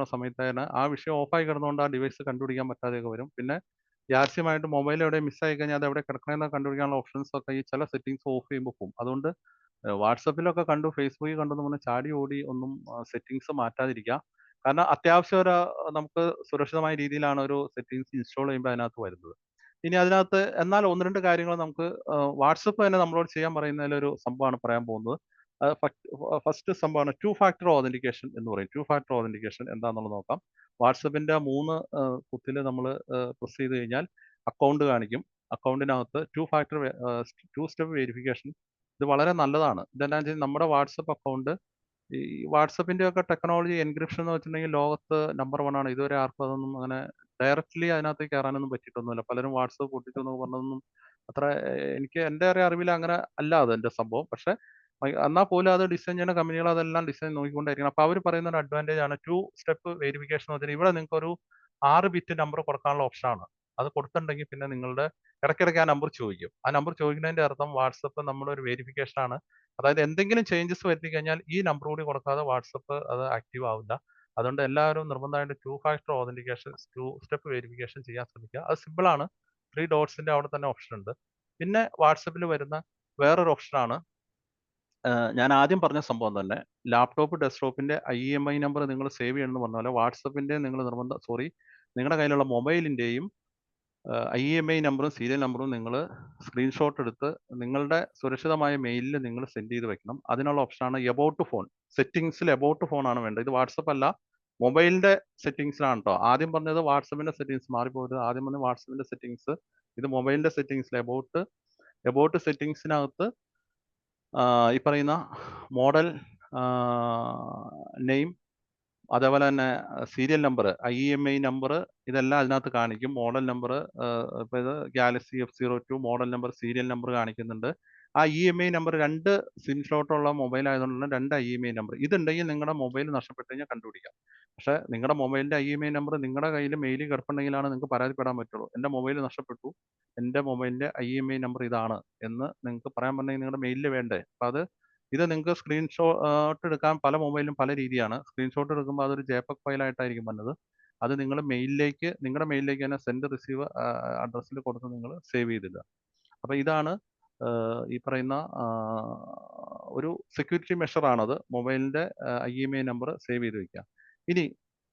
നോക്കുന്ന സമയത്താണ് ആ വിഷയം ഓഫായി കിടന്നുകൊണ്ട് ആ ഡിവൈസ് കണ്ടുപിടിക്കാൻ പറ്റാതെയൊക്കെ വരും. പിന്നെ രഹസ്യമായിട്ട് മൊബൈൽ എവിടെ മിസ്സായി കഴിഞ്ഞാൽ അത് എവിടെ കിടക്കണമെന്ന് കണ്ടുപിടിക്കാനുള്ള ഓപ്ഷൻസ് ഒക്കെ ഈ ചില സെറ്റിംഗ്സ് ഓഫ് ചെയ്യുമ്പോൾ പോകും. അതുകൊണ്ട് വാട്സപ്പിലൊക്കെ കണ്ടു, ഫേസ്ബുക്കിൽ കണ്ടു എന്ന് പറഞ്ഞ് ചാടി ഓടി ഒന്നും സെറ്റിംഗ്സ് മാറ്റാതിരിക്കുക. കാരണം അത്യാവശ്യം നമുക്ക് സുരക്ഷിതമായ രീതിയിലാണ് ഒരു സെറ്റിംഗ്സ് ഇൻസ്റ്റാൾ ചെയ്യുമ്പോൾ അതിനകത്ത് വരുന്നത്. ഇനി അതിനകത്ത് എന്നാൽ 1, 2 കാര്യങ്ങൾ നമുക്ക് വാട്സപ്പ് തന്നെ നമ്മളോട് ചെയ്യാൻ പറയുന്നതിലൊരു സംഭവമാണ് പറയാൻ പോകുന്നത്. ഫസ്റ്റ് സംഭവമാണ് ടു ഫാക്ടർ ഓതന്റിക്കേഷൻ എന്ന് പറയും. ടു ഫാക്ടർ ഓതന്റിക്കേഷൻ എന്താണെന്നുള്ളത് നോക്കാം. വാട്സപ്പിന്റെ 3 കുത്തിൽ നമ്മൾ പ്രസ് ചെയ്ത് കഴിഞ്ഞാൽ അക്കൗണ്ട് കാണിക്കും. അക്കൗണ്ടിനകത്ത് ടു സ്റ്റെപ്പ് വെരിഫിക്കേഷൻ ഇത് വളരെ നല്ലതാണ്. ഇതെന്താണെന്ന് വെച്ചാൽ നമ്മുടെ വാട്സപ്പ് അക്കൗണ്ട് ഈ വാട്സപ്പിന്റെ ഒക്കെ ടെക്നോളജി എൻക്രിപ്ഷൻ എന്ന് വെച്ചിട്ടുണ്ടെങ്കിൽ ലോകത്ത് നമ്പർ 1 ആണ്. ഇതുവരെ ആർക്കും അതൊന്നും അങ്ങനെ ഡയറക്റ്റ്ലി അതിനകത്ത് കയറാനൊന്നും പറ്റിയിട്ടൊന്നുമില്ല. പലരും വാട്സപ്പ് പൊട്ടിച്ചു എന്നൊക്കെ പറഞ്ഞതൊന്നും അത്ര എനിക്ക് എൻ്റെ ഒരു അറിവിൽ അങ്ങനെ അല്ല അതിന്റെ സംഭവം. പക്ഷെ എന്നാൽ പോലും അത് ഡിസൈൻ ചെയ്യുന്ന കമ്പനികൾ അതെല്ലാം ഡിസൈൻ നോക്കിക്കൊണ്ടിരിക്കണം. അപ്പോൾ അവർ പറയുന്ന ഒരു അഡ്വാൻറ്റേജ് ആണ് ടു സ്റ്റെപ്പ് വെരിഫിക്കേഷൻ എന്ന് വെച്ചാൽ ഇവിടെ നിങ്ങൾക്ക് ഒരു 6 ബിറ്റ് നമ്പർ കൊടുക്കാനുള്ള ഓപ്ഷനാണ്. അത് കൊടുത്തിട്ടുണ്ടെങ്കിൽ പിന്നെ നിങ്ങളുടെ ഇടയ്ക്കിടയ്ക്ക് ആ നമ്പർ ചോദിക്കും. ആ നമ്പർ ചോദിക്കുന്നതിന്റെ അർത്ഥം വാട്സപ്പ് നമ്മുടെ ഒരു വെരിഫിക്കേഷൻ ആണ്. അതായത് എന്തെങ്കിലും ചേഞ്ചസ് വരുത്തി കഴിഞ്ഞാൽ ഈ നമ്പർ കൂടി കൊടുക്കാതെ വാട്സപ്പ് അത് ആക്റ്റീവ് ആവില്ല. അതുകൊണ്ട് എല്ലാവരും നിർബന്ധമായിട്ട് two factor authentication, two step verification ചെയ്യാൻ ശ്രമിക്കുക. അത് സിമ്പിൾ ആണ്. 3 ഡോട്ട്സിന്റെ അവിടെ തന്നെ ഓപ്ഷൻ ഉണ്ട്. പിന്നെ വാട്സപ്പിൽ വരുന്ന വേറൊരു ഓപ്ഷനാണ് ഞാൻ ആദ്യം പറഞ്ഞ സംഭവം തന്നെ. ലാപ്ടോപ്പ്, ഡെസ്ക്ടോപ്പിന്റെ IMEI നമ്പർ നിങ്ങൾ സേവ് ചെയ്യണമെന്ന് പറഞ്ഞ പോലെ വാട്സപ്പിന്റെ നിങ്ങൾ നിങ്ങളുടെ കയ്യിലുള്ള മൊബൈലിന്റെയും IMEI നമ്പറും സീരിയൽ നമ്പറും നിങ്ങൾ സ്ക്രീൻഷോട്ട് എടുത്ത് നിങ്ങളുടെ സുരക്ഷിതമായ മെയിലിൽ നിങ്ങൾ സെൻഡ് ചെയ്ത് വെക്കണം. അതിനുള്ള ഓപ്ഷനാണ് എബൌട്ട് ഫോൺ. സെറ്റിംഗ്സിൽ എബൌട്ട് ഫോൺ ആണ് വേണ്ടത്. ഇത് വാട്സപ്പ് അല്ല, മൊബൈലിന്റെ സെറ്റിംഗ്സിലാണ് കേട്ടോ. ആദ്യം പറഞ്ഞത് വാട്സപ്പിന്റെ സെറ്റിംഗ്സ് മാറിപ്പോയത്. ആദ്യം പറഞ്ഞ വാട്സപ്പിന്റെ സെറ്റിംഗ്സ്, ഇത് മൊബൈലിന്റെ സെറ്റിംഗ്സിൽ എബൌട്ട് സെറ്റിംഗ്സിനകത്ത് ഈ പറയുന്ന മോഡൽ നെയിം, അതേപോലെ തന്നെ സീരിയൽ നമ്പർ, IMEI നമ്പർ ഇതെല്ലാം അതിനകത്ത് കാണിക്കും. മോഡൽ നമ്പർ ഇപ്പോൾ ഇത് Galaxy F02 model number, serial number കാണിക്കുന്നുണ്ട്. ആ IMEI നമ്പർ 2 സിം സ്ലോട്ടുള്ള മൊബൈൽ ആയതുകൊണ്ടാണ് 2 IMEI നമ്പർ. ഇതുണ്ടെങ്കിൽ നിങ്ങളുടെ മൊബൈൽ നഷ്ടപ്പെട്ട് കഴിഞ്ഞാൽ കണ്ടുപിടിക്കാം. പക്ഷേ നിങ്ങളുടെ മൊബൈലിന്റെ IMEI നമ്പർ നിങ്ങളുടെ കയ്യിൽ മെയിലിൽ കിടപ്പുണ്ടെങ്കിലാണ് നിങ്ങൾക്ക് പരാതിപ്പെടാൻ പറ്റുള്ളൂ. എൻ്റെ മൊബൈൽ നഷ്ടപ്പെട്ടു, എൻ്റെ മൊബൈലിന്റെ IMEI നമ്പർ ഇതാണ് എന്ന് നിങ്ങൾക്ക് പറയാൻ പറ്റണമെങ്കിൽ നിങ്ങളുടെ മെയിലിൽ വേണ്ടേ. അപ്പോൾ ഇത് നിങ്ങൾക്ക് സ്ക്രീൻഷോട്ട് എടുക്കാൻ പല മൊബൈലിലും പല രീതിയാണ്. സ്ക്രീൻഷോട്ട് എടുക്കുമ്പോൾ അതൊരു JPEG ഫയലായിട്ടായിരിക്കും വന്നത്. അത് നിങ്ങളുടെ മെയിലിലേക്ക് തന്നെ സെൻഡ് റിസീവ് അഡ്രസ്സിൽ കൊടുത്ത് നിങ്ങൾ സേവ് ചെയ്തിടുക. അപ്പോൾ ഇതാണ് ഈ പറയുന്ന ഒരു സെക്യൂരിറ്റി മെഷറാണത്. മൊബൈലിന്റെ IMEI നമ്പർ സേവ് ചെയ്ത് വെക്കുക. ഇനി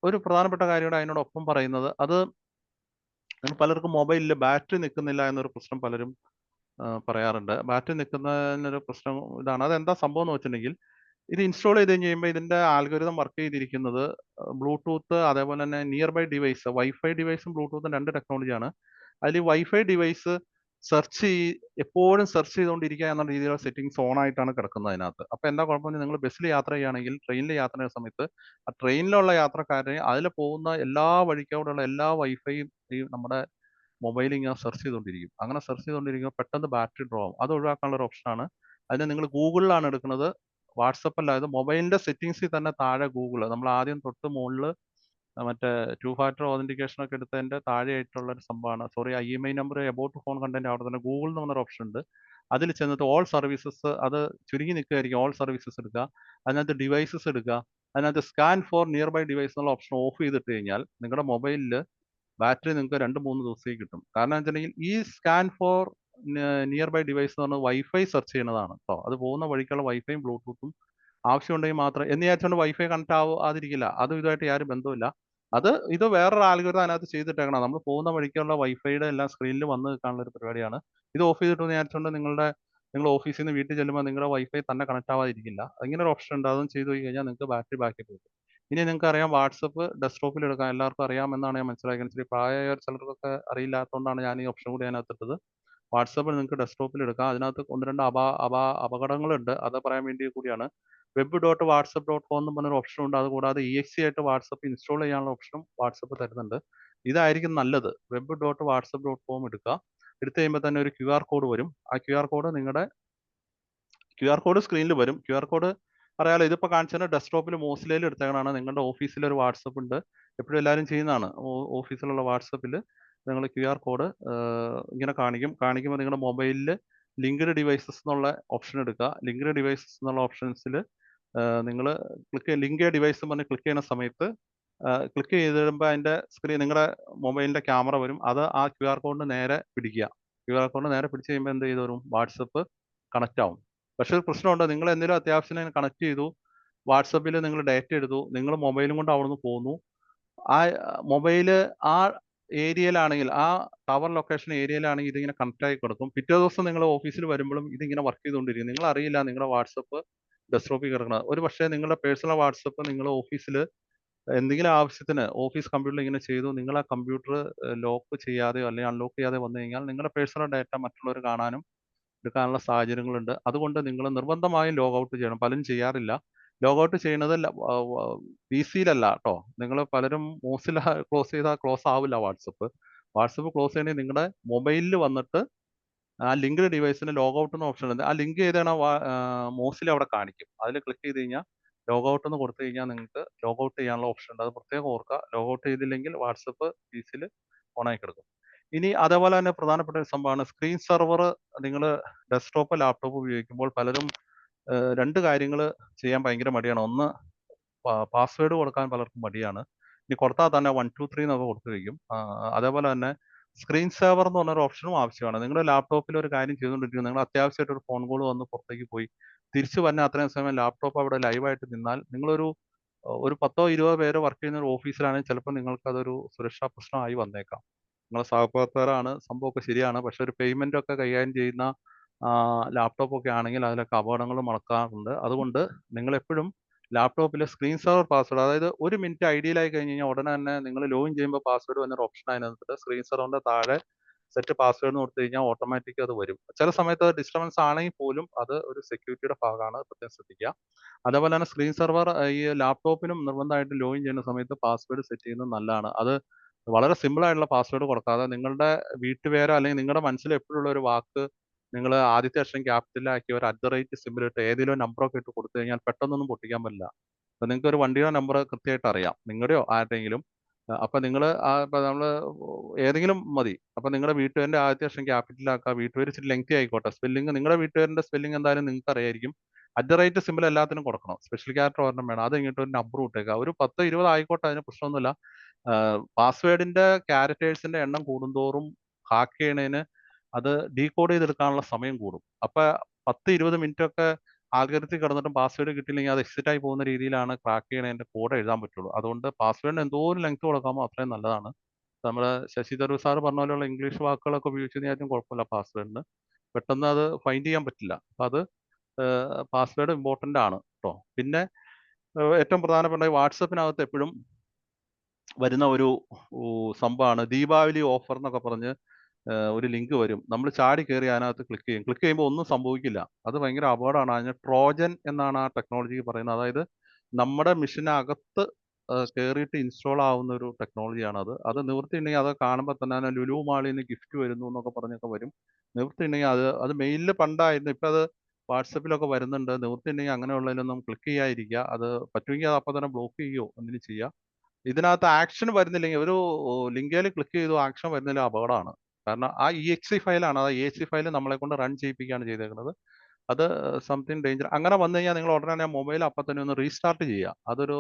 ഒരു പ്രധാനപ്പെട്ട കാര്യം അതിനോടൊപ്പം പറയുന്നത്, അത് പലർക്കും മൊബൈലിൽ ബാറ്ററി നിൽക്കുന്നില്ല എന്നൊരു പ്രശ്നം പലരും പറയാറുണ്ട്. ബാറ്ററി നിൽക്കുന്നതിനൊരു പ്രശ്നം ഇതാണ്. അതെന്താ സംഭവം എന്ന് വെച്ചിട്ടുണ്ടെങ്കിൽ, ഇത് ഇൻസ്റ്റാൾ ചെയ്ത് കഴിയുമ്പോൾ ഇതിന്റെ ആൽഗോരിതം വർക്ക് ചെയ്തിരിക്കുന്നത് ബ്ലൂടൂത്ത്, അതേപോലെ തന്നെ നിയർ ബൈ ഡിവൈസ്, വൈഫൈ ഡിവൈസും ബ്ലൂടൂത്തും 2 ടെക്നോളജിയാണ്. അതിൽ വൈഫൈ ഡിവൈസ് എപ്പോഴും സെർച്ച് ചെയ്തുകൊണ്ടിരിക്കുക എന്നുള്ള രീതിയിലുള്ള സെറ്റിംഗ്സ് ഓൺ ആയിട്ടാണ് കിടക്കുന്നത് അതിനകത്ത്. അപ്പോൾ എന്താ കുഴപ്പമെന്ന്, നിങ്ങൾ ബസ്സിൽ യാത്ര ചെയ്യുകയാണെങ്കിൽ, ട്രെയിനിൽ യാത്ര ചെയ്യുന്ന സമയത്ത് ആ ട്രെയിനിലുള്ള യാത്രക്കാരെ അതിൽ പോകുന്ന എല്ലാ വഴിക്കോടുള്ള എല്ലാ വൈഫൈയും ഈ നമ്മുടെ മൊബൈൽ ഇങ്ങനെ സെർച്ച് ചെയ്തുകൊണ്ടിരിക്കും. അങ്ങനെ സെർച്ച് ചെയ്തുകൊണ്ടിരിക്കുമ്പോൾ പെട്ടെന്ന് ബാറ്ററി ഡ്രോ ആവും. അത് ഒഴിവാക്കാനുള്ള ഒരു ഓപ്ഷനാണ്. അതിന് നിങ്ങൾ ഗൂഗിളിലാണ് എടുക്കുന്നത്, വാട്സപ്പ് അല്ല. ഇത് മൊബൈലിന്റെ സെറ്റിംഗ്സിൽ തന്നെ താഴെ ഗൂഗിൾ, നമ്മൾ ആദ്യം തൊട്ട് മുകളിൽ മറ്റേ ടു ഫാക്ടർ ഓതന്റിക്കേഷൻ ഒക്കെ എടുത്തതിന്റെ താഴെയായിട്ടുള്ള ഒരു സംഭവമാണ്. Sorry, IMEI number about phone content അവിടെ തന്നെ ഗൂഗിൾ എന്ന് പറഞ്ഞൊരു ഓപ്ഷൻ ഉണ്ട്. അതിൽ ചെന്നിട്ട് ഓൾ സർവീസസ്, അത് ചുരുങ്ങി നിൽക്കുകയായിരിക്കും, ഓൾ സർവീസസ് എടുക്കുക. അതിനകത്ത് ഡിവൈസസ് എടുക്കുക. അതിനകത്ത് scan for nearby device എന്നുള്ള ഓപ്ഷൻ ഓഫ് ചെയ്തിട്ട് കഴിഞ്ഞാൽ നിങ്ങളുടെ മൊബൈലിൽ ബാറ്ററി നിങ്ങൾക്ക് 2-3 ദിവസത്തേക്ക് കിട്ടും. കാരണം എന്ന് വെച്ചിട്ടുണ്ടെങ്കിൽ ഈ scan for nearby device എന്ന് പറഞ്ഞാൽ വൈഫൈ സെർച്ച് ചെയ്യുന്നതാണ് കേട്ടോ. അത് പോകുന്ന വഴിക്കുള്ള വൈഫൈയും ബ്ലൂടൂത്തും ആവശ്യമുണ്ടെങ്കിൽ മാത്രം എന്ന് വിചാരിച്ചുകൊണ്ട് വൈഫൈ കണക്ട് ആവാതിരിക്കില്ല. അതും ഇതുമായിട്ട് യാതൊരു ബന്ധവുമില്ല. ഇത് വേറൊരു ആൽഗോരിതം അതിനകത്ത് ചെയ്തിട്ടേക്കണം. നമ്മൾ പോകുന്ന വഴിക്കുള്ള വൈഫൈയുടെ എല്ലാം സ്ക്രീനിൽ വന്ന് നിൽക്കാനുള്ള ഒരു പരിപാടിയാണ്. ഇത് ഓഫ് ചെയ്തിട്ടെന്ന് വിചാരിച്ചുകൊണ്ട് നിങ്ങൾ ഓഫീസിൽ നിന്ന് വീട്ടിൽ ചെല്ലുമ്പോൾ നിങ്ങളുടെ വൈഫൈ തന്നെ കണക്ട് ആവാതിരിക്കില്ല. ഇങ്ങനെ ഒരു ഓപ്ഷൻ ഉണ്ട്. അതും ചെയ്തു കഴിഞ്ഞാൽ നിങ്ങൾക്ക് ബാറ്ററി ബാക്കപ്പ് കിട്ടും. ഇനി നിങ്ങൾക്ക് അറിയാം, വാട്സപ്പ് ഡെസ്ക്ടോപ്പിൽ എടുക്കാം. എല്ലാവർക്കും അറിയാമെന്നാണ് ഞാൻ മനസ്സിലാക്കുന്നത്. ഇച്ചിരി പ്രായമായ ചിലർക്കൊക്കെ അറിയില്ലാത്തതുകൊണ്ടാണ് ഞാൻ ഈ ഓപ്ഷൻ കൂടി അതിനകത്ത് ഇട്ടത്. വാട്സപ്പിൽ നിങ്ങൾക്ക് ഡെസ്ക്ടോപ്പിൽ എടുക്കാം. അതിനകത്ത് 1-2 അപകടങ്ങളുണ്ട്. അത് പറയാൻ വേണ്ടി കൂടിയാണ്. web.whatsapp.com എന്ന് പറഞ്ഞൊരു ഓപ്ഷൻ ഉണ്ട്. അതുകൂടാതെ EXE ആയിട്ട് വാട്സപ്പ് ഇൻസ്റ്റാൾ ചെയ്യാനുള്ള ഓപ്ഷനും വാട്സപ്പ് തരുന്നുണ്ട്. ഇതായിരിക്കും നല്ലത്. web.whatsapp.com എടുക്കുക. എടുത്തു കഴിയുമ്പോൾ തന്നെ ഒരു QR കോഡ് വരും. ആ QR കോഡ് സ്ക്രീനിൽ വരും. QR കോഡ് അറിയാലോ, ഇതിപ്പോൾ കാണിച്ചത് ഡെസ്ക്ടോപ്പിൽ മോസിലയിൽ എടുത്തേക്കണതാണ്. നിങ്ങളുടെ ഓഫീസിൽ ഒരു വാട്സപ്പ് ഉണ്ട്, എപ്പോഴും എല്ലാവരും ചെയ്യുന്നതാണ്. ഓഫീസിലുള്ള വാട്സപ്പിൽ നിങ്ങൾ QR കോഡ് ഇങ്ങനെ കാണിക്കുമ്പോൾ നിങ്ങളുടെ മൊബൈലിൽ ലിങ്ക്ഡ് ഡിവൈസസ് എന്നുള്ള ഓപ്ഷൻ എടുക്കുക. ലിങ്ക്ഡ് ഡിവൈസസ് എന്നുള്ള ഓപ്ഷൻസിൽ നിങ്ങൾ ലിങ്ക് ഡിവൈസ് പറഞ്ഞ് ക്ലിക്ക് ചെയ്യുന്ന സമയത്ത് ക്ലിക്ക് ചെയ്ത് കഴിയുമ്പോൾ അതിൻ്റെ സ്ക്രീൻ നിങ്ങളുടെ മൊബൈലിൻ്റെ ക്യാമറ വരും. അത് ആ QR കോഡിന് നേരെ പിടിക്കുക. QR കോഡിന് നേരെ പിടിച്ച് കഴിയുമ്പോൾ എന്ത് ചെയ്ത് വരും? വാട്സപ്പ് കണക്റ്റ് ആവും. പക്ഷേ ഒരു പ്രശ്നമുണ്ട്. നിങ്ങൾ എന്തെങ്കിലും അത്യാവശ്യത്തിന് കണക്ട് ചെയ്തു, വാട്സപ്പിൽ നിങ്ങൾ ഡാറ്റ എടുത്തു, നിങ്ങൾ മൊബൈലും കൊണ്ട് അവിടുന്ന് പോന്നു. ആ മൊബൈല് ആ ഏരിയയിലാണെങ്കിൽ, ആ ടവർ ലൊക്കേഷൻ ഏരിയയിലാണെങ്കിൽ ഇതിങ്ങനെ കണക്റ്റ് ആയി കിടക്കും. പിറ്റേ ദിവസം നിങ്ങൾ ഓഫീസിൽ വരുമ്പോഴും ഇതിങ്ങനെ വർക്ക് ചെയ്തുകൊണ്ടിരിക്കും. നിങ്ങൾ അറിയില്ല നിങ്ങളുടെ വാട്സപ്പ് ഡെസ്ക്ടോപ്പിൽ കിടക്കുന്നത്. ഒരു പക്ഷേ നിങ്ങളുടെ പേഴ്സണൽ വാട്സപ്പ് നിങ്ങൾ ഓഫീസിൽ എന്തെങ്കിലും ആവശ്യത്തിന് ഓഫീസ് കമ്പ്യൂട്ടറിൽ ഇങ്ങനെ ചെയ്തു, നിങ്ങൾ ആ കമ്പ്യൂട്ടർ ലോക്ക് ചെയ്യാതെയോ അല്ലെങ്കിൽ അൺലോക്ക് ചെയ്യാതെ വന്നു കഴിഞ്ഞാൽ നിങ്ങളുടെ പേഴ്സണൽ ഡാറ്റ മറ്റുള്ളവർ കാണാനും എടുക്കാനുള്ള സാഹചര്യങ്ങളുണ്ട്. അതുകൊണ്ട് നിങ്ങൾ നിർബന്ധമായും ലോഗ് ഔട്ട് ചെയ്യണം. പലരും ചെയ്യാറില്ല. ലോഗ് ഔട്ട് ചെയ്യുന്നത് PC-യിലല്ല ട്ടോ. നിങ്ങൾ പലരും മോസില്ല ക്ലോസ് ചെയ്താൽ ക്ലോസ് ആവില്ല വാട്സപ്പ്. വാട്സപ്പ് ക്ലോസ് ചെയ്യണമെങ്കിൽ നിങ്ങളുടെ മൊബൈലിൽ വന്നിട്ട് ആ ലിങ്ക്ഡ് ഡിവൈസിന് ലോഗ് ഔട്ട് എന്ന ഓപ്ഷൻ ഉണ്ട്. ആ ലിങ്ക് ചെയ്താണ് മോസില അവിടെ കാണിക്കും. അതിൽ ക്ലിക്ക് ചെയ്ത് കഴിഞ്ഞാൽ ലോഗ് ഔട്ട് എന്ന് കൊടുത്തു കഴിഞ്ഞാൽ നിങ്ങൾക്ക് ലോഗ് ഔട്ട് ചെയ്യാനുള്ള ഓപ്ഷൻ ഉണ്ട്. അത് പ്രത്യേകം ഓർക്കുക. ലോഗ് ഔട്ട് ചെയ്തില്ലെങ്കിൽ വാട്സപ്പ് PC-യിൽ ഓണായി കിടക്കും. ഇനി അതേപോലെ തന്നെ പ്രധാനപ്പെട്ട ഒരു സംഭവമാണ് സ്ക്രീൻ സെർവർ. നിങ്ങൾ ഡെസ്ക്ടോപ്പ്, ലാപ്ടോപ്പ് ഉപയോഗിക്കുമ്പോൾ പലരും 2 കാര്യങ്ങൾ ചെയ്യാൻ ഭയങ്കര മടിയാണ്. ഒന്ന്, പാസ്വേഡ് കൊടുക്കാൻ പലർക്കും മടിയാണ്. ഇനി കൊടുത്താൽ തന്നെ 1 2 3 എന്നൊക്കെ കൊടുത്തു വയ്ക്കും. അതേപോലെ തന്നെ സ്ക്രീൻ സേവർ എന്ന് പറഞ്ഞൊരു ഓപ്ഷനും ആവശ്യമാണ്. നിങ്ങളുടെ ലാപ്ടോപ്പിൽ ഒരു കാര്യം ചെയ്തുകൊണ്ടിരിക്കുന്നു, നിങ്ങൾ അത്യാവശ്യമായിട്ട് ഒരു ഫോൺ കോൾ വന്ന് പുറത്തേക്ക് പോയി തിരിച്ചു വന്നാൽ അത്രയും സമയം ലാപ്ടോപ്പ് അവിടെ ലൈവായിട്ട് നിന്നാൽ നിങ്ങളൊരു ഒരു 10 20 പേര് വർക്ക് ചെയ്യുന്ന ഒരു ഓഫീസിലാണെങ്കിൽ ചിലപ്പോൾ നിങ്ങൾക്ക് അതൊരു സുരക്ഷാ പ്രശ്നമായി വന്നേക്കാം. നിങ്ങളെ സഹപ്രവർത്തകരാണ്, സംഭവമൊക്കെ ശരിയാണ്. പക്ഷെ ഒരു പേയ്മെന്റ് ഒക്കെ കൈകാര്യം ചെയ്യുന്ന ലാപ്ടോപ്പ് ഒക്കെ ആണെങ്കിൽ അതിലൊക്കെ അപകടങ്ങൾ നടക്കാറുണ്ട്. അതുകൊണ്ട് നിങ്ങൾ എപ്പോഴും ലാപ്ടോപ്പിലെ സ്ക്രീൻ സേവർ പാസ്വേഡ്, അതായത് 1 മിനിറ്റ് ഐഡിയലായി കഴിഞ്ഞ് കഴിഞ്ഞാൽ ഉടനെ തന്നെ നിങ്ങൾ ലോഗിൻ ചെയ്യുമ്പോൾ പാസ്വേഡ് വന്നൊരു ഓപ്ഷൻ അതിനകത്ത് സ്ക്രീൻ സേവറിന്റെ താഴെ സെറ്റ് പാസ്വേഡ് എന്ന് കൊടുത്തു കഴിഞ്ഞാൽ ഓട്ടോമാറ്റിക് അത് വരും. ചില സമയത്ത് അത് ഡിസ്റ്റർബൻസ് ആണെങ്കിൽ പോലും അത് ഒരു സെക്യൂരിറ്റിയുടെ ഭാഗമാണ്, പ്രത്യേകം ശ്രദ്ധിക്കുക. അതേപോലെ തന്നെ സ്ക്രീൻ സെർവർ ഈ ലാപ്ടോപ്പിനും നിർബന്ധമായിട്ട് ലോഗിൻ ചെയ്യുന്ന സമയത്ത് പാസ്വേഡ് സെറ്റ് ചെയ്യുന്നത് നല്ലതാണ്. അത് വളരെ സിമ്പിൾ ആയിട്ടുള്ള പാസ്വേഡ് കൊടുക്കാതെ നിങ്ങളുടെ വീട്ടുപേരോ അല്ലെങ്കിൽ നിങ്ങളുടെ മനസ്സിൽ എപ്പോഴുള്ള ഒരു വാക്ക് നിങ്ങൾ ആദ്യത്തെ അക്ഷരം ക്യാപിറ്റലാക്കി ഒരു @ സിമ്പിൾ ഇട്ട് ഏതെങ്കിലും നമ്പറൊക്കെ ഇട്ട് കൊടുത്തു കഴിഞ്ഞാൽ പെട്ടെന്നൊന്നും പൊട്ടിക്കാൻ പറ്റില്ല. അപ്പൊ നിങ്ങൾക്ക് ഒരു വണ്ടിയുടെ നമ്പർ കൃത്യമായിട്ട് അറിയാം, നിങ്ങളുടെയോ ആരുടെയെങ്കിലും. അപ്പൊ നിങ്ങൾ ഇപ്പൊ നമ്മൾ ഏതെങ്കിലും മതി. അപ്പൊ നിങ്ങളുടെ വീട്ടുപേരിന്റെ ആദ്യത്തെ അക്ഷരം ക്യാപിറ്റലാക്കുക. വീട്ടുപേര് ഇച്ചിരി ലെങ്തി ആയിക്കോട്ടെ. സ്പെല്ലിംഗ് നിങ്ങളുടെ വീട്ടുപേരിന്റെ സ്പെല്ലിംഗ് എന്തായാലും നിങ്ങൾക്ക് അറിയായിരിക്കും. @ സിമ്പിൾ എല്ലാത്തിനും കൊടുക്കണം. സ്പെഷ്യൽ ക്യാരക്ടർ ഒരെണ്ണം വേണം. അത് കഴിഞ്ഞിട്ട് ഒരു നമ്പർ ഇട്ടേക്കുക. ഒരു 10 20 ആയിക്കോട്ടെ, അതിന് പ്രശ്നമൊന്നുമില്ല. പാസ്വേഡിന്റെ ക്യാരക്ടേഴ്സിന്റെ എണ്ണം കൂടുന്തോറും ഹാക്ക് ചെയ്യണതിന് അത് ഡീകോഡ് ചെയ്തെടുക്കാനുള്ള സമയം കൂടും. അപ്പൊ 10 20 മിനിറ്റ് ഒക്കെ ആൽഗരിത്തിൽ കിടന്നിട്ടും പാസ്വേഡ് കിട്ടിയില്ലെങ്കിൽ അത് എക്സിറ്റ് ആയി പോകുന്ന രീതിയിലാണ് ക്രാക്ക് ചെയ്യണതിന്റെ കോഡ് എഴുതാൻ പറ്റുള്ളൂ. അതുകൊണ്ട് പാസ്വേഡിന് എന്തോരം ലെങ്ത് കൊടുക്കാമോ അത്രയും നല്ലതാണ്. നമ്മുടെ ശശി തരൂർ സാർ പറഞ്ഞ പോലെയുള്ള ഇംഗ്ലീഷ് വാക്കുകളൊക്കെ ഉപയോഗിച്ച് കഴിഞ്ഞാലും കുഴപ്പമില്ല. പാസ്വേഡിന് പെട്ടെന്ന് അത് ഫൈൻഡ് ചെയ്യാൻ പറ്റില്ല. അപ്പൊ അത് പാസ്വേഡ് ഇമ്പോർട്ടന്റ് ആണ് ട്ടോ. പിന്നെ ഏറ്റവും പ്രധാനപ്പെട്ട വാട്സപ്പിനകത്ത് എപ്പോഴും വരുന്ന ഒരു സംഭവമാണ് ദീപാവലി ഓഫർ എന്നൊക്കെ പറഞ്ഞ് ഒരു ലിങ്ക് വരും. നമ്മൾ ചാടി കയറി അതിനകത്ത് ക്ലിക്ക് ചെയ്യും. ക്ലിക്ക് ചെയ്യുമ്പോൾ ഒന്നും സംഭവിക്കില്ല. അത് ഭയങ്കര അപകടമാണ്. അതിന് ട്രോജൻ എന്നാണ് ആ ടെക്നോളജിക്ക് പറയുന്നത്. അതായത് നമ്മുടെ മെഷീനകത്ത് കയറിയിട്ട് ഇൻസ്റ്റാൾ ആവുന്ന ഒരു ടെക്നോളജിയാണത്. അത് നിവൃത്തിയുണ്ടെങ്കിൽ അത് കാണുമ്പോൾ തന്നെ അതിന് ലുലു മാളിൽ നിന്ന് ഗിഫ്റ്റ് വരുന്നു എന്നൊക്കെ പറഞ്ഞൊക്കെ വരും. നിവൃത്തിയുണ്ടെങ്കിൽ അത് മെയിലിൽ പണ്ടായിരുന്നു. ഇപ്പം അത് വാട്സപ്പിലൊക്കെ വരുന്നുണ്ട്. നിവൃത്തിയുണ്ടെങ്കിൽ അങ്ങനെയുള്ളതിലൊന്നും ക്ലിക്ക് ചെയ്യാതിരിക്കുക. അത് പറ്റുമെങ്കിൽ അത് അപ്പം തന്നെ ബ്ലോക്ക് ചെയ്യുകയോ എന്തെങ്കിലും ചെയ്യുക. ഇതിനകത്ത് ആക്ഷൻ വരുന്നില്ലെങ്കിൽ ഒരു ലിങ്കേൽ ക്ലിക്ക് ചെയ്തു ആക്ഷൻ വരുന്നില്ല, അപകടമാണ്. കാരണം ആ EXE ഫയലാണ്. ആ EXE ഫയൽ നമ്മളെ കൊണ്ട് റൺ ചെയ്യിപ്പിക്കുകയാണ് ചെയ്തേക്കുന്നത്. അത് സംതിങ് ഡേഞ്ചർ. അങ്ങനെ വന്നു കഴിഞ്ഞാൽ നിങ്ങൾ ഉടനെ തന്നെ മൊബൈൽ അപ്പം തന്നെ ഒന്ന് റീസ്റ്റാർട്ട് ചെയ്യുക. അതൊരു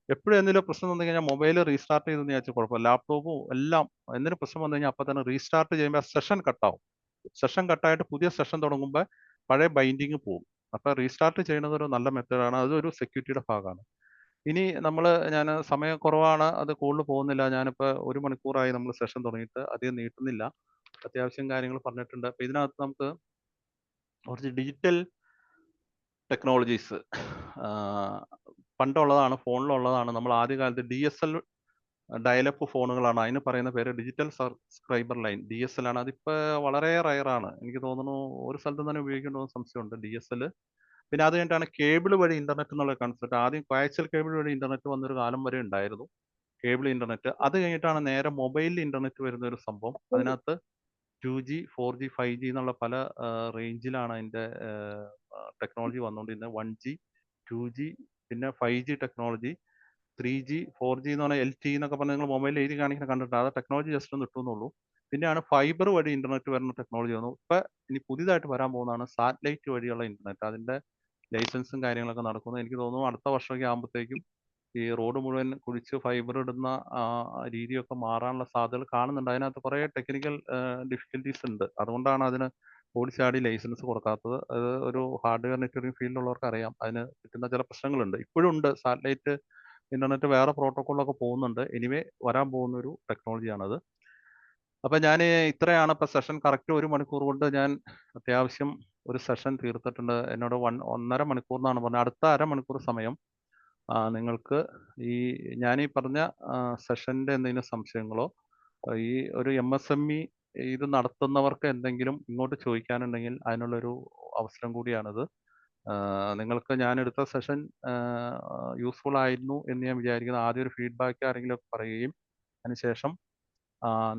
എപ്പോഴും എന്തെങ്കിലും പ്രശ്നം വന്നു കഴിഞ്ഞാൽ മൊബൈൽ റീസ്റ്റാർട്ട് ചെയ്തെന്ന് വിചാരിച്ചാൽ കുഴപ്പമില്ല. ലാപ്ടോപ്പും എല്ലാം എന്തെങ്കിലും പ്രശ്നം വന്നു കഴിഞ്ഞാൽ അപ്പം തന്നെ റീസ്റ്റാർട്ട് ചെയ്യുമ്പോൾ സെഷൻ കട്ടാവും. സെഷൻ കട്ടായിട്ട് പുതിയ സെഷൻ തുടങ്ങുമ്പോൾ പഴയ ബൈൻഡിങ് പോകും. അപ്പോൾ റീസ്റ്റാർട്ട് ചെയ്യുന്നത് ഒരു നല്ല മെത്തേഡാണ്. അതൊരു സെക്യൂരിറ്റിയുടെ ഭാഗമാണ്. ഇനി ഞാൻ സമയം കുറവാണ്. അത് കൂടുതൽ പോകുന്നില്ല. ഞാനിപ്പോൾ 1 മണിക്കൂറായി നമ്മൾ സെഷൻ തുടങ്ങിയിട്ട്. അധികം നീട്ടുന്നില്ല. അത്യാവശ്യം കാര്യങ്ങൾ പറഞ്ഞിട്ടുണ്ട്. അപ്പോൾ ഇതിനകത്ത് നമുക്ക് കുറച്ച് ഡിജിറ്റൽ ടെക്നോളജീസ് പണ്ടുള്ളതാണ്, ഫോണിലുള്ളതാണ്. നമ്മൾ ആദ്യകാലത്ത് DSL ഡയലപ്പ് ഫോണുകളാണ്. അതിന് പറയുന്ന പേര് ഡിജിറ്റൽ സബ്സ്ക്രൈബർ ലൈൻ, DSL ആണ്. അതിപ്പോൾ വളരെ റയറാണ്. എനിക്ക് തോന്നുന്നു ഒരു സ്ഥലത്തും തന്നെ ഉപയോഗിക്കേണ്ടെന്ന് സംശയമുണ്ട് DSL. പിന്നെ അത് കഴിഞ്ഞിട്ടാണ് കേബിൾ വഴി ഇന്റർനെറ്റ് എന്നുള്ള കൺസെപ്റ്റ്. ആദ്യം കോയാക്സിയൽ കേബിൾ വഴി ഇന്റർനെറ്റ് വന്നൊരു കാലം വരെ ഉണ്ടായിരുന്നു, കേബിൾ ഇന്റർനെറ്റ്. അത് കഴിഞ്ഞിട്ടാണ് നേരെ മൊബൈലിൽ ഇന്റർനെറ്റ് വരുന്ന ഒരു സംഭവം. അതിനകത്ത് 2G 4G 5G എന്നുള്ള പല റേഞ്ചിലാണ് അതിന്റെ ടെക്നോളജി വന്നുകൊണ്ടിരുന്നത്. 1G 2G പിന്നെ 5G ടെക്നോളജി, 3G 4G എന്ന് പറഞ്ഞാൽ LTE എന്നൊക്കെ പറഞ്ഞാൽ നിങ്ങൾ മൊബൈലിൽ എഴുതി കാണിക്കുന്ന കണ്ടിട്ടുണ്ട്. ആ ടെക്നോളജി ജസ്റ്റ് ഒന്ന് ഇട്ടുന്നുള്ളൂ. പിന്നെയാണ് ഫൈബർ വഴി ഇന്റർനെറ്റ് വരുന്ന ടെക്നോളജി വന്നു. ഇപ്പൊ ഇനി പുതിയതായിട്ട് വരാൻ പോകുന്നതാണ് സാറ്റലൈറ്റ് വഴിയുള്ള ഇന്റർനെറ്റ്. അതിന്റെ ലൈസൻസും കാര്യങ്ങളൊക്കെ നടക്കുന്നു. എനിക്ക് തോന്നുന്നു അടുത്ത വർഷമൊക്കെ ആകുമ്പോഴത്തേക്കും ഈ റോഡ് മുഴുവൻ കുഴിച്ച് ഫൈബർ ഇടുന്ന രീതിയൊക്കെ മാറാനുള്ള സാധ്യതകൾ കാണുന്നുണ്ട്. അതിനകത്ത് കുറേ ടെക്നിക്കൽ ഡിഫിക്കൽട്ടീസ് ഉണ്ട്. അതുകൊണ്ടാണ് അതിന് ഓടിച്ചാടി ലൈസൻസ് കൊടുക്കാത്തത്. അത് ഒരു ഹാർഡ്വെയർ നെറ്റ്വർക്കിംഗ് ഫീൽഡിലുള്ളവർക്ക് അറിയാം. അതിന് കിട്ടുന്ന ചില പ്രശ്നങ്ങളുണ്ട്. ഇപ്പോഴും ഉണ്ട്. സാറ്റലൈറ്റ് ഇന്റർനെറ്റ് വേറെ പ്രോട്ടോക്കോളൊക്കെ പോകുന്നുണ്ട്. എനിവേ വരാൻ പോകുന്ന ഒരു ടെക്നോളജിയാണത്. അപ്പം ഞാൻ ഇത്രയാണ് ഇപ്പം സെഷൻ. കറക്റ്റ് 1 മണിക്കൂർ കൊണ്ട് ഞാൻ അത്യാവശ്യം ഒരു സെഷൻ തീർത്തിട്ടുണ്ട്. എന്നോട് 1.5 മണിക്കൂർ എന്നാണ് പറഞ്ഞത്. അടുത്ത അരമണിക്കൂർ സമയം നിങ്ങൾക്ക് ഈ ഞാനീ പറഞ്ഞ സെഷൻ്റെ എന്തെങ്കിലും സംശയങ്ങളോ ഈ ഒരു MSME ഇത് നടത്തുന്നവർക്ക് എന്തെങ്കിലും ഇങ്ങോട്ട് ചോദിക്കാനുണ്ടെങ്കിൽ അതിനുള്ളൊരു അവസരം കൂടിയാണിത്. നിങ്ങൾക്ക് ഞാൻ എടുത്ത സെഷൻ യൂസ്ഫുൾ ആയിരുന്നു എന്ന് ഞാൻ വിചാരിക്കുന്നു. ആദ്യം ഒരു ഫീഡ്ബാക്ക് ആരെങ്കിലും പറയുകയും അതിനുശേഷം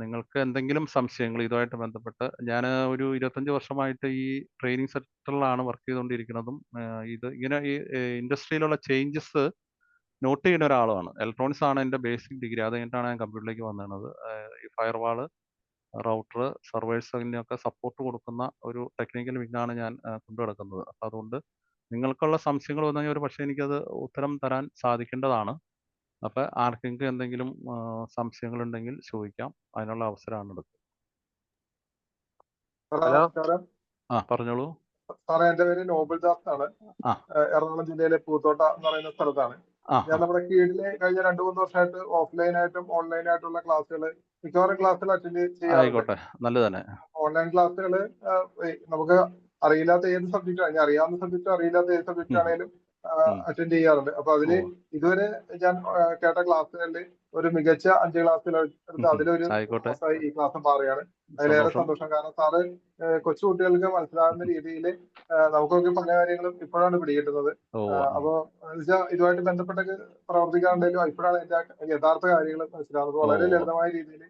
നിങ്ങൾക്ക് എന്തെങ്കിലും സംശയങ്ങൾ ഇതുമായിട്ട് ബന്ധപ്പെട്ട്, ഞാൻ ഒരു 25 വർഷമായിട്ട് ഈ ട്രെയിനിങ് സെക്ടറിലാണ് വർക്ക് ചെയ്തുകൊണ്ടിരിക്കുന്നതും ഇത് ഇങ്ങനെ ഈ ഇൻഡസ്ട്രിയിലുള്ള ചേഞ്ചസ് നോട്ട് ചെയ്യുന്ന ഒരാളാണ്. ഇലക്ട്രോണിക്സ് ആണ് എൻ്റെ ബേസിക് ഡിഗ്രി. അത് കഴിഞ്ഞിട്ടാണ് ഞാൻ കമ്പ്യൂട്ടറിലേക്ക് വന്നത്. ഈ ഫയർവാൾ, റൗട്ടർ, സർവേഴ്സ് അതിനൊക്കെ സപ്പോർട്ട് കൊടുക്കുന്ന ഒരു ടെക്നിക്കൽ വിങ്ങാണ് ഞാൻ കൊണ്ടു നടക്കുന്നത്. അപ്പം അതുകൊണ്ട് നിങ്ങൾക്കുള്ള സംശയങ്ങൾ വന്നെങ്കിൽ ഒരു പക്ഷേ എനിക്കത് ഉത്തരം തരാൻ സാധിക്കേണ്ടതാണ്. അപ്പം ആർക്കെങ്കിലും എന്തെങ്കിലും സംശയങ്ങളുണ്ടെങ്കിൽ ചോദിക്കാം. അതിനുള്ള അവസരമാണ് എടുത്തത്. നമസ്കാരം. പറഞ്ഞോളൂ സാറേ, എന്റെ പേര് നോബിൾ ദാസ് ആണ്. എറണാകുളം ജില്ലയിലെ പൂത്തോട്ട എന്ന് പറയുന്ന സ്ഥലത്താണ്. ഞാൻ നമ്മുടെ കീഴിലെ കഴിഞ്ഞ 2-3 വർഷമായിട്ട് ഓഫ്ലൈനായിട്ടും ഓൺലൈനായിട്ടുള്ള ക്ലാസ്സുകൾ, മിക്കവാറും ക്ലാസ്സുകൾ അറ്റൻഡ് ചെയ്യാറുണ്ട്. നല്ലതന്നെ. ഓൺലൈൻ ക്ലാസ്സുകൾ നമുക്ക് അറിയില്ലാത്ത ഏത് സബ്ജക്റ്റാണ്, അറിയാവുന്ന സബ്ജക്റ്റും അറിയില്ലാത്ത ഏത് സബ്ജക്റ്റ് ആണെങ്കിലും അറ്റൻഡ് ചെയ്യാറുണ്ട്. അപ്പൊ അതില് ഇതുവരെ ഞാൻ കേട്ട ക്ലാസ്സുകളിൽ ഒരു മികച്ച 5 ക്ലാസ്സുകൾ എടുത്ത് അതിലൊരു ക്ലാസ്സായി ഈ ക്ലാസ് മാറുകയാണ്. അതിലേറെ സന്തോഷം. കാരണം സാറ് കൊച്ചു കുട്ടികൾക്ക് മനസ്സിലാകുന്ന രീതിയിൽ നമുക്കൊക്കെ പല കാര്യങ്ങളും ഇപ്പോഴാണ് പിടികിട്ടുന്നത്. അപ്പൊ ഇതുമായിട്ട് ബന്ധപ്പെട്ടൊക്കെ പ്രവർത്തിക്കാറുണ്ടെങ്കിലും ഇപ്പോഴാണ് എന്റെ യഥാർത്ഥ കാര്യങ്ങൾ മനസ്സിലാകുന്നത്. വളരെ ലളിതമായ രീതിയിൽ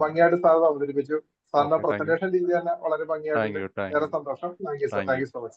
ഭംഗിയായിട്ട് സാർ അവതരിപ്പിച്ചു. സാറിന്റെ പ്രസന്റേഷൻ രീതി തന്നെ വളരെ ഭംഗിയായിട്ട്. ഏറെ സന്തോഷം. Thank you so much.